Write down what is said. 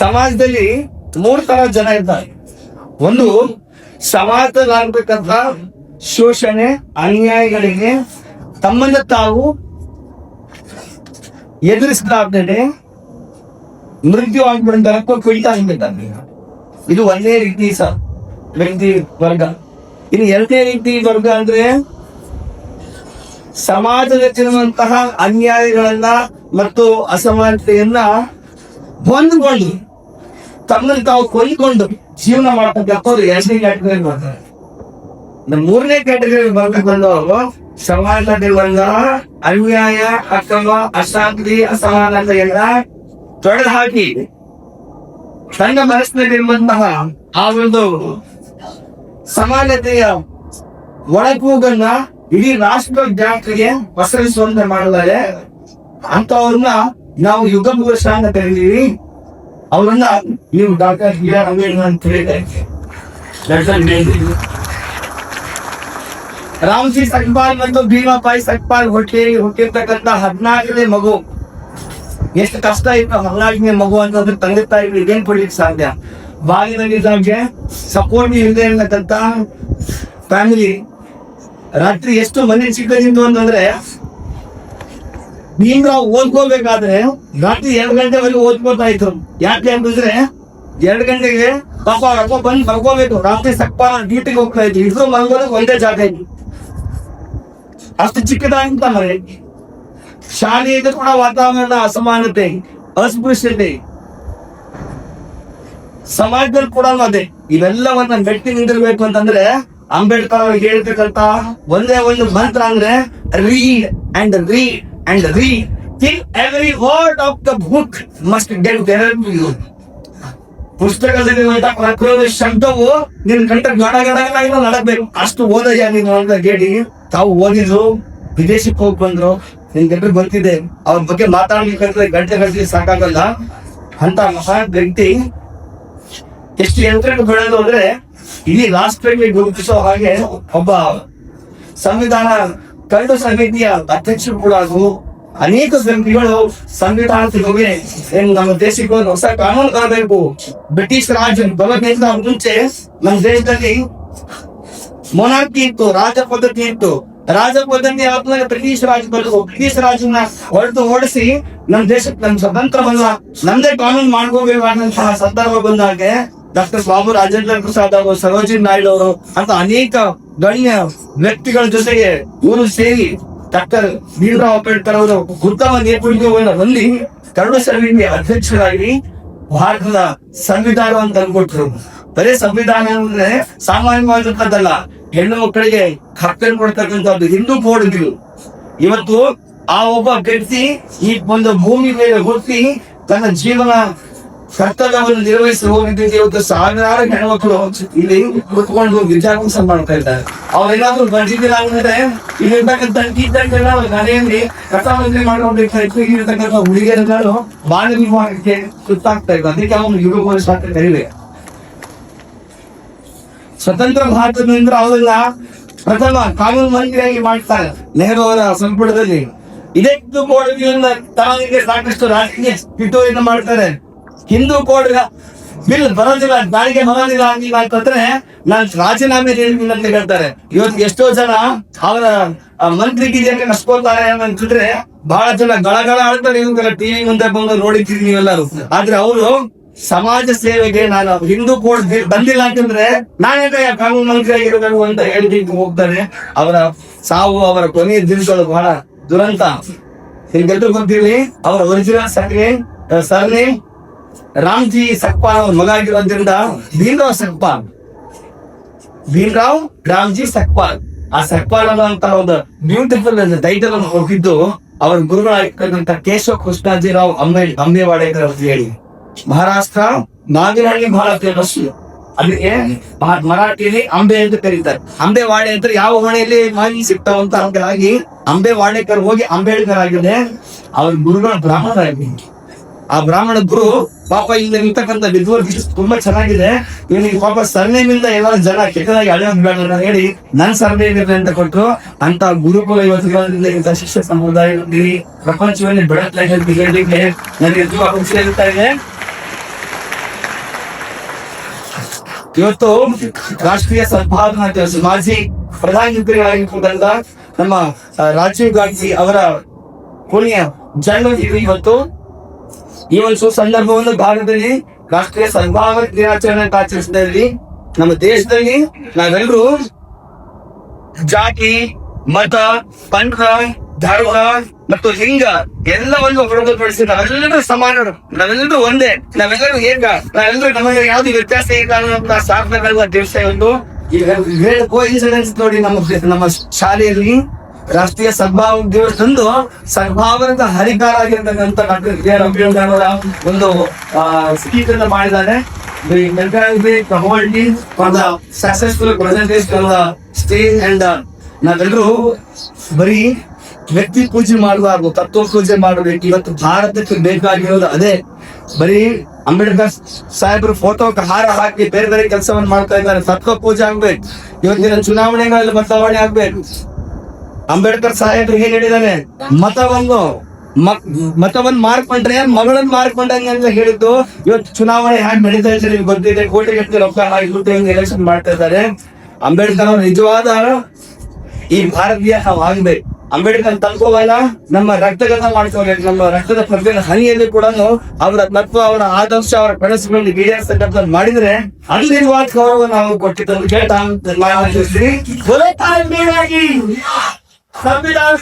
ಸಮಾಜದಲ್ಲಿ 3 ತರ ಜನ ಇದ್ದಾರೆ. ಒಂದು, ಸಮಾಜದಲ್ಲಾಗಬೇಕಂತ ಶೋಷಣೆ ಅನ್ಯಾಯಗಳಿಗೆ ತಮ್ಮನ್ನ ತಾವು ಎದುರಿಸಲಾಗದೆ ಮೃತ್ಯು ಆಗ್ಬಿಡ್ತಾರೆ, ಕುಳಿತಾ ಹಿಂಗಿದ್ದಾರೆ. ಇದು ಒಂದೇ ರೀತಿ ವ್ಯಕ್ತಿ ವರ್ಗ. ಇನ್ನು ಎರಡನೇ ರೀತಿ ವರ್ಗ ಅಂದ್ರೆ ಸಮಾಜದಲ್ಲಿರುವಂತಹ ಅನ್ಯಾಯಗಳನ್ನ ಮತ್ತು ಅಸಮಾನತೆಯನ್ನ ಹೊಂದಿಕೊಂಡು ತಮ್ಮನ್ನು ತಾವು ಕೊಯ್ಕೊಂಡು ಜೀವನ ಮಾಡ್ತಕ್ಕಂಥವ್ರು ಎರಡನೇ ಕ್ಯಾಟಗರಿ ಮಾಡ್ತಾರೆ. ಮೂರನೇ ಕ್ಯಾಟಗರಿ ವರ್ಗ ಬಂದವರು ಸಮಾಜದಲ್ಲಿರುವಂತಹ ಅನ್ಯಾಯ ಅಥವಾ ಅಶಾಂತಿ ಅಸಮಾನತೆಯನ್ನ ತೊಡೆದು ಹಾಕಿ ತನ್ನ ಮನಸ್ಸಿನಲ್ಲಿರುವಂತಹ ಆ ಒಂದು ಸಮಾನತೆಯ ಒಳಗೂಗನ್ನ ಇಡೀ ರಾಷ್ಟ್ರ ಜಾತಿಗೆ ಪಸರಿಸುವಂತೆ ಮಾಡಿದ್ದಾರೆ. ಅಂತವ್ರನ್ನ ನಾವು ಯುಗ ಪುರುಷ ಅಂತ ಕರೀತೀವಿ. ಅವ್ರನ್ನ ನೀವು ಡಾಕ್ಟರ್ ಬಿ.ಆರ್. ಅಂಬೇಡ್ಕರ್ ಅಂತ ಹೇಳಿದ್ದಾರೆ. ರಾಮ್ಜಿ ಸಕ್ಪಾಲ್ ಮತ್ತು ಭೀಮಾಬಾಯಿ ಸಕ್ಪಾಲ್ ಹುಟ್ಟಿರ್ತಕ್ಕಂಥ 14ನೇ ಮಗು. ಎಷ್ಟು ಕಷ್ಟ ಇತ್ತು 14ನೇ ಮಗು ಅಂತಂದ್ರೆ ತಂದೆ ತಾಯಿಗಳಿಗೆ ಏನ್ ಕೊಡ್ಲಿಕ್ಕೆ ಸಾಧ್ಯ? ಬಾಗಿಲಿಗೆ ಸಪೋರ್ಟ್ ಇಲ್ಲದೆ ಇರತಕ್ಕಂತ ಫ್ಯಾಮಿಲಿ. ರಾತ್ರಿ ಎಷ್ಟು ಮನೆ ಚಿಕ್ಕದಿತ್ತು ಅಂತಂದ್ರೆ ಭೀಮ್ರಾವ್ ಓದ್ಕೋಬೇಕಾದ್ರೆ ರಾತ್ರಿ 2 ಗಂಟೆವರೆಗೂ ಓದ್ಕೋತಾ ಇದ್ರು. ಯಾಕೆ ಅಂತಂದ್ರೆ 2 ಗಂಟೆಗೆ ಪಾಪ ಬಂದು ಬರ್ಕೋಬೇಕು. ರಾತ್ರಿ ಸಕ್ಪಾಲ್ ಡ್ಯೂಟಿಗೆ ಹೋಗ್ತಾ ಇದ್ರು. ಇದ್ರು ಮಲ್ಗೋದಕ್ಕೆ ಒಂದೇ ಜಾಗ ಇತ್ತು. ಅಷ್ಟು ಚಿಕ್ಕದಾಗಿಂತ ಮನೆ. ಶಾಲೆಯಲ್ಲಿ ಕೂಡ ವಾತಾವರಣ ಅಸಮಾನತೆ, ಅಸ್ಪೃಶ್ಯತೆ, ಸಮಾಜದಲ್ಲಿ ಕೂಡ ಅದೇ. ಇವೆಲ್ಲವನ್ನ ಮೆಟ್ಟಿ ನಿಂದಿರ್ಬೇಕು ಅಂತಂದ್ರೆ ಅಂಬೇಡ್ಕರ್ ಅವ್ರಿಗೆ ಹೇಳ್ತಕ್ಕಂತ ಒಂದೇ ಒಂದು ಮಂತ್ರ ಅಂದ್ರೆ read and read and read till every word of the book must get there to you. ಪುಸ್ತಕದಲ್ಲಿ ಪ್ರತಿಯೊಂದು ಶಬ್ದವು ನಿನ್ ಕಂಠ ಗಡ ಗಡ ನಡಬೇಕು. ಅಷ್ಟು ಓದಯ್ಯ ನೀನು ಅಂತ ಹೇಳಿ ತಾವು ಓದಿದ್ರು, ವಿದೇಶಕ್ಕೆ ಹೋಗಿ ಬಂದ್ರು. ನಿನ್ ಗಂಟೆ ಬರ್ತಿದೆ, ಅವ್ರ ಬಗ್ಗೆ ಮಾತಾಡ್ಬೇಕಂದ್ರೆ ಗಂಟೆ ಸಾಕಾಗಲ್ಲ. ಅಂತ ಮಹಾನ್ ವ್ಯಕ್ತಿ ಎಷ್ಟು ಯಂತ್ರಕ್ಕೆ ಬೆಳೆದು ಅಂದ್ರೆ ಇಡೀ ರಾಷ್ಟ್ರಕ್ಕೆ ಗುರುತಿಸೋ ಹಾಗೆ ಒಬ್ಬ ಸಂವಿಧಾನ ಕರಡು ಸಮಿತಿಯ ಅಧ್ಯಕ್ಷರು ಕೂಡ ಆದ್ರು. ಅನೇಕ ವ್ಯಕ್ತಿಗಳು ಸಂವಿಧಾನಕ್ಕೆ ಹೋಗಿ ನಮ್ಮ ದೇಶಕ್ಕೆ ಹೊಸ ಕಾನೂನು ತರಬೇಕು. ಬ್ರಿಟಿಷ್ ರಾಜ್ ಬರೋಕ್ಕಿಂತ ಮುಂಚೆ ನಮ್ಮ ದೇಶದಲ್ಲಿ ಮೊನಾರ್ಕಿ ಇತ್ತು, ರಾಜ ಪದ್ಧತಿ ಇತ್ತು. ರಾಜ ಪದ್ಧತಿ ಆದ್ಮೇಲೆ ಬ್ರಿಟಿಷ್ ರಾಜ್ ಬರೋದು. ಬ್ರಿಟಿಷ್ ರಾಜನ್ನ ಓಡಿಸಿ ನಮ್ಮ ದೇಶಕ್ಕೆ ನಮ್ ಸ್ವತಂತ್ರ ಬಂದ ನಮ್ದೇ ಕಾನೂನು ಮಾಡ್ಕೋಬೇಕಾದಂತಹ ಸಂದರ್ಭ ಬಂದಾಗೆ ಡಾಕ್ಟರ್ ಬಾಬು ರಾಜೇಂದ್ರ ಪ್ರಸಾದ್ ಅವರು, ಸರೋಜಿನಿ ನಾಯ್ಡು ಅವರು ಅಂತ ಅನೇಕ ಗಣ್ಯ ವ್ಯಕ್ತಿಗಳ ಜೊತೆಗೆ ಇವರು ಸೇರಿ ಡಾಕ್ಟರ್ ಭೀಮರಾವ್ ಅಂಬೇಡ್ಕರ್ ಅವರು ಉತ್ತಮ ನೇತೃತ್ವವನ್ನು ಹೊಂದಿ ಕರಡು ಸಮಿತಿಯ ಅಧ್ಯಕ್ಷರಾಗಿ ಭಾರತದ ಸಂವಿಧಾನವನ್ನು ತಂದುಕೊಟ್ರು. ಬರೀ ಸಂವಿಧಾನ ಅಂದ್ರೆ ಸಾಮಾನ್ಯವಾಗಿರ್ತದಲ್ಲ, ಹೆಣ್ಣು ಮಕ್ಕಳಿಗೆ ಹಕ್ಕನ್ನು ಕೊಡ್ತಕ್ಕಂಥದ್ದು ಹಿಂದೂ ಕೋಡ್ ಇದು. ಇವತ್ತು ಆ ಒಬ್ಬ ವ್ಯಕ್ತಿ ಈ ಒಂದು ಭೂಮಿ ಮೇಲೆ ಹುಟ್ಟಿ ತನ್ನ ಜೀವನ ಕರ್ತವ್ಯವನ್ನು ನಿರ್ವಹಿಸಿ ಹೋಗಿದ್ದ ಇವತ್ತು ಸಾವಿರಾರು ಹೆಣ್ಮಕ್ಳು ಇಲ್ಲಿ ಕುತ್ಕೊಂಡು ವಿದ್ಯಾಭ್ಯಾಸ ಮಾಡ್ತಾ ಇದ್ದಾರೆ. ಅವ್ರೇನಾದ್ರೂ ಬಂದಿದ್ದಿಲ್ಲ ಅಂದ್ರೆ ಇಲ್ಲಿರ್ತಕ್ಕಂಥ ಮನೆಯಲ್ಲಿ ಕಥಾವಂತಿ ಮಾಡ್ಕೊಂಡಿರ್ತಕ್ಕಂಥ ಹುಡುಗಿಯರುಗಳು ಬಾಲ್ಯ ವಿವಾಹಕ್ಕೆ ಸುತ್ತಾಗ್ತಾ ಇದ್ದಾರೆ. ಅದಕ್ಕೆ ಅವನು ಯುಗ ಪುರುಷ ಅಂತ ಕರೀಲಿ. ಸ್ವತಂತ್ರ ಭಾರತದಿಂದ ಅವರೆಲ್ಲ ಪ್ರಥಮ ಕಾನೂನು ಮಂತ್ರಿಯಾಗಿ ಮಾಡ್ತಾರೆ ನೆಹರು ಅವರ ಸಂಪುಟದಲ್ಲಿ. ಇದೇ ಹಿಂದೂ ಕೋಡ್ ತನಿಗೆ ಸಾಕಷ್ಟು ರಾಜಕೀಯ ಪಿತೂರಿಯನ್ನು ಮಾಡ್ತಾರೆ. ಹಿಂದೂ ಕೋಡ್ ಬಿಲ್ ಬರೋದಿಲ್ಲ, ನಾಳೆಗೆ ಬರೋದಿಲ್ಲ ಅಂತಂದ್ರೆ ನಾನು ರಾಜೀನಾಮೆ ನೀಡ್ತೀನಿ ಅಂತ ಹೇಳ್ತಾರೆ. ಇವತ್ತು ಎಷ್ಟೋ ಜನ ಅವರ ಮಂತ್ರಿಗಿರಿಯಕ್ಕೆ ನಡ್ಸ್ಕೊಳ್ತಾರೆ ಅಂತಂದ್ರೆ ಬಹಳ ಜನ ಗಳಗಳ ಆಡ್ತಾರೆ. ಇವ್ರ ಟಿವಿ ಮುಂದೆ ಬಂದು ನೋಡಿದ್ದೀರಿ ನೀವೆಲ್ಲರೂ. ಆದ್ರೆ ಅವರು ಸಮಾಜ ಸೇವೆಗೆ ನಾನು ಹಿಂದೂ ಕೋಡ್ ಬಂದಿಲ್ಲ ಅಂತಂದ್ರೆ ನಾನೇ ಕಾನೂನು ಮಂತ್ರಿ ಆಗಿರಬೇಕು ಅಂತ ಹೇಳಿ ಹೋಗ್ತಾರೆ. ಅವರ ಸಾವು, ಅವರ ಕೊನೆಯ ದಿನಗಳು ಬಹಳ ದುರಂತ. ನಿಮ್ಗೆಲ್ಲರೂ ಗೊತ್ತಿರಲಿ, ಅವರ ಒರಿಜಿನಲ್ ಸರ್ನೇ ರಾಮ್ಜಿ ಸಕ್ಪಾಲ್ ಅವ್ರ ಮಗ ಆಗಿರೋದ್ರಿಂದ ಭೀಮರಾವ್ ಸಕ್ಪಾಲ್, ಭೀಮರಾವ್ ರಾಮ್ಜಿ ಸಕ್ಪಾಲ್. ಆ ಸಕ್ಪಾಲ್ ಅನ್ನುವಂತ ಒಂದು ಬ್ಯೂಟಿಫುಲ್ ಟೈಟಲ್ ಅನ್ನು ಹೋಗಿದ್ದು ಅವರ ಗುರುಗಳಾಗಿರ್ತಕ್ಕಂಥ ಕೇಶವ ಕೃಷ್ಣಾಜಿರಾವ್ ಅಂಬೇವಾಡೇಕರ್ ಅಂತ ಹೇಳಿ. ಮಹಾರಾಷ್ಟ್ರ ನಾಗಿನಹಳ್ಳಿ ಬಹಳ ಫೇಮಸ್. ಅದಕ್ಕೆ ಮರಾಠಿಯಲ್ಲಿ ಅಂಬೆ ಅಂತ ಕರೀತಾರೆ. ಅಂಬೆವಾಡೆ ಅಂತ ಯಾವ ಹೊಣೆಯಲ್ಲಿ ಮಾಹಿತಿ ಸಿಗ್ತಾವಂತ ಹಾಗಾಗಿ ಅಂಬೇವಾಡೇಕರ್ ಹೋಗಿ ಅಂಬೇಡ್ಕರ್ ಆಗಿದೆ. ಅವ್ರ ಗುರುಗಳು ಬ್ರಾಹ್ಮಣ ಆಗಿದೆ. ಆ ಬ್ರಾಹ್ಮಣ ಗುರು ಪಾಪ ಇಲ್ಲಿ ಇರ್ತಕ್ಕಂಥ ವಿದ್ವಾಂಸ ತುಂಬಾ ಚೆನ್ನಾಗಿದೆ, ಇವನಿಗೆ ಪಾಪ ಸರ್ನೇಮ್ ಇಂದ ಎಲ್ಲರೂ ಜನ ಕೆಟ್ಟದಾಗಿ ಅಳೆಯೋದು ಬೇಡ ಅಂತ ಹೇಳಿ ನನ್ ಸರ್ನೇಮ್ ಇದೆ ಅಂತ ಕೊಟ್ಟರು. ಅಂತ ಗುರುಕುಲ ಇವತ್ತು ಶಿಷ್ಯ ಸಮುದಾಯ ಪ್ರಪಂಚವನ್ನು ಬೆಳಕಲಿಕ್ಕೆ ನನಗೆ ತುಂಬಾ ಖುಷಿ ಇರ್ತಾ ಇದೆ. ಇವತ್ತು ರಾಷ್ಟ್ರೀಯ ಸದ್ಭಾವನಾ ದಿವಸ ಮಾಜಿ ಪ್ರಧಾನಮಂತ್ರಿಗಳಾಗಿರ್ತಕ್ಕಂಥ ನಮ್ಮ ರಾಜೀವ್ ಗಾಂಧಿ ಅವರ ಪುಣ್ಯ ಜನ್ಮದಿನ ಇವತ್ತು. ಈ ಒಂದು ಸಂದರ್ಭವನ್ನು ಭಾರತದಲ್ಲಿ ರಾಷ್ಟ್ರೀಯ ಸದ್ಭಾವನಾ ದಿನಾಚರಣೆ ಆಚರಿಸ್ತಾ ಇದ್ವಿ. ನಮ್ಮ ದೇಶದಲ್ಲಿ ನಾವೆಲ್ಲರೂ ಜಾತಿ, ಮತ, ಪಂಥ, ಧರ್ಮ ಮತ್ತು ಲಿಂಗ ಎಲ್ಲವನ್ನು ಹೊರತುಪಡಿಸಿ ನಾವೆಲ್ಲರೂ ಸಮಾನರು, ನಾವೆಲ್ಲರೂ ಒಂದೇ, ನಾವೆಲ್ಲರೂ ಏಕ, ನಾವೆಲ್ಲರೂ ನಮಗೆ ಯಾವ್ದು ವ್ಯತ್ಯಾಸ ಇಲ್ಲ ಅನ್ನೋ ಸಾಧನೆಗಳ ದಿವಸ ಒಂದು ಕೋಇನ್ಸಿಡೆನ್ಸ್ ನೋಡಿ. ನಮ್ಮ ಶಾಲೆಯಲ್ಲಿ ರಾಷ್ಟ್ರೀಯ ಸದ್ಭಾವನಾ ದಿವಸದಂದು ಸದ್ಭಾವನದ ಹರಿಕಾರ ಆಗಿರ್ತಕ್ಕಂಥ ಡಾಕ್ಟರ್ ಬಿ ಆರ್ ಅಂಬೇಡ್ಕರ್ ಅವರ ಒಂದು ಸ್ಪೀಚ್ ಅನ್ನು ಮಾಡಿದ್ದಾರೆ. ಸಕ್ಸಸ್ಫುಲ್ ಪ್ರೆಸೆಂಟೇಷನ್ ಸ್ಟೇಜ್ ಅಂಡ್ ನಾವೆಲ್ಲರೂ ಬರೀ ವ್ಯಕ್ತಿ ಪೂಜೆ ಮಾಡಬಾರ್ದು, ತತ್ವ ಪೂಜೆ ಮಾಡಬೇಕು. ಇವತ್ತು ಭಾರತಕ್ಕೆ ಬೇಕಾಗಿರೋದು ಅದೇ. ಬರೀ ಅಂಬೇಡ್ಕರ್ ಸಾಹೇಬ್ರು ಫೋಟೋಕ್ಕೆ ಹಾರ ಹಾಕಿ ಬೇರೆ ಬೇರೆ ಕೆಲಸವನ್ನು ಮಾಡ್ತಾ ಇದ್ದಾರೆ. ತತ್ವ ಪೂಜೆ ಆಗ್ಬೇಕು. ಇವತ್ತಿನ ಚುನಾವಣೆಗಳಲ್ಲಿ ಬದಲಾವಣೆ ಆಗ್ಬೇಕು. ಅಂಬೇಡ್ಕರ್ ಸಾಹೇಬ್ರು ಏನ್ ಹೇಳಿದಾನೆ, ಮತವನ್ನು ಮಾರ್ಕೊಂಡ್ರೆ ಮಗಳನ್ನ ಮಾರ್ಕೊಂಡಂಗೆ ಅಂತ ಹೇಳಿದ್ದು. ಇವತ್ತು ಚುನಾವಣೆ ಹ್ಯಾಂಗ್ ನಡೀತಾ ಇದೆ ನಿಮ್ಗೆ ಗೊತ್ತಿದೆ. ಕೋಟಿಗಟ್ಟಲೆ ರೊಕ್ಕ ಎಲೆಕ್ಷನ್ ಮಾಡ್ತಾ ಇದ್ದಾರೆ. ಅಂಬೇಡ್ಕರ್ ಅವ್ರ ನಿಜವಾದ ಈ ಭಾರತೀಯ ನಾವು ಆಗ್ಬೇಕು. ಅಂಬೇಡ್ಕರ್ ತಲ್ಕೋವಲ್ಲ, ನಮ್ಮ ರಕ್ತಗತ ಮಾಡ್ಕೋಬೇಕು. ನಮ್ಮ ರಕ್ತದ ಪ್ರತಿಯೊಂದು ಹನಿಯಲ್ಲಿ ಕೂಡ ಅವರ ತತ್ವ, ಅವರ ಆದರ್ಶ, ಅವರ ಕನಸುಗಳಲ್ಲಿ ಈಡೇರಿಸತಕ್ಕಂಥ ಮಾಡಿದ್ರೆ ಅದು ನಿರ್ವಾದ ಗೌರವ ನಾವು ಕೊಟ್ಟಿದ್ದು ಕೇಳ್ತಾ ಸಂವಿಧಾನ